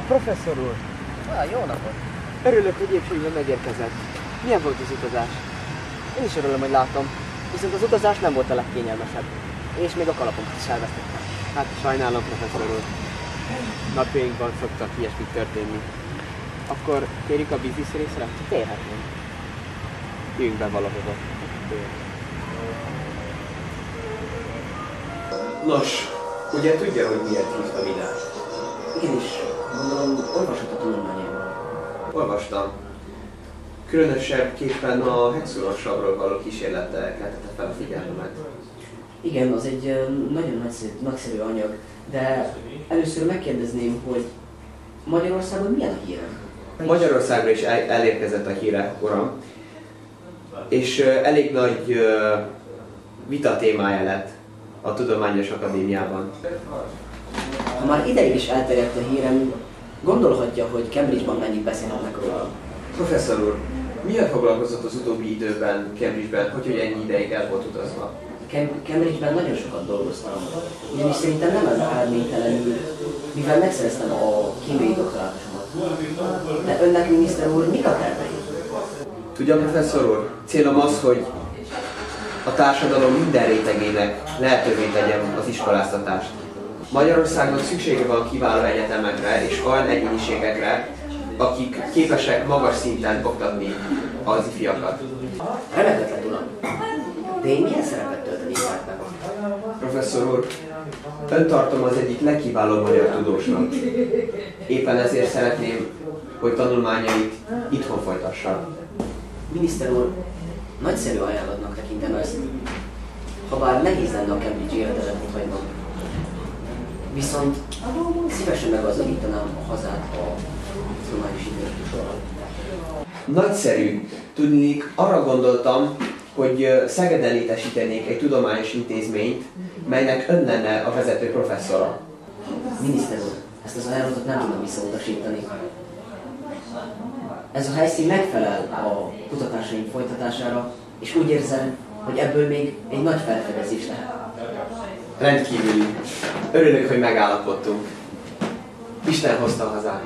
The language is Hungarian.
Professzor úr! Jó napot! Örülök, hogy épségben megérkezett. Milyen volt az utazás? Én is örülöm, hogy látom. Viszont az utazás nem volt a legkényelmesebb. És még a kalapomat is elvesztettem. Hát sajnálom, professzor úr. Napjainkban szoktak ilyesmik történni. Akkor térjük a biznisz részre? Térhetnénk. Jöjjünk be valahova. Nos, ugye tudja, hogy miért hívtam ide? Igenis, gondolom olvasott a tanulmányaiban. Olvastam. Különösebképpen a hexulorsavról való kísérlettel keltette fel a figyelmemet. Igen, az egy nagyon nagyszerű anyag, de először megkérdezném, hogy Magyarországon milyen a híre? Magyarországra is elérkezett a híre, uram, és elég nagy vita témája lett a Tudományos Akadémiában. Ha már ideig is elterjedt a hírem, gondolhatja, hogy Cambridge-ban mennyit beszélhetnek róla. Professzor úr, miért foglalkozott az utóbbi időben Cambridge-ben, hogy ennyi ideig el volt utazva? Cambridge-ben nagyon sokat dolgoztam, ugyanis szerintem nem lenne eredménytelenül, mivel megszereztem a kémiai doktorátusomat. De önnek, miniszter úr, mik a tervei? Tudja, professzor úr, célom az, hogy a társadalom minden rétegének lehetővé tegyem az iskoláztatást. Magyarországon szüksége van kiváló egyetemekre és olyan egyéniségekre, akik képesek magas szinten oktatni az ifjakat. Remek ötlet, uram! De én milyen szerepet tölteni szeretnek? Professzor úr, ön tartom az egyik legkiválóbb magyar tudósnak. Éppen ezért szeretném, hogy tanulmányait itthon folytassa. Miniszter úr, nagyszerű ajánlatnak tekintem ezt, habár nehéz lenne a Cambridge életedet hagynom. Viszont szívesen megazdagítanám a hazát a tudományos intézménysorral. Nagyszerű. Tudnék, arra gondoltam, hogy Szegeden létesítenék egy tudományos intézményt, melynek ön lenne a vezető professzora. Miniszter úr, ezt az ajánlatot nem tudom visszautasítani. Ez a helyszín megfelel a kutatásaim folytatására, és úgy érzem, hogy ebből még egy nagy felfedezés lehet. Rendkívüli. Örülök, hogy megállapodtunk. Isten hozta hazát.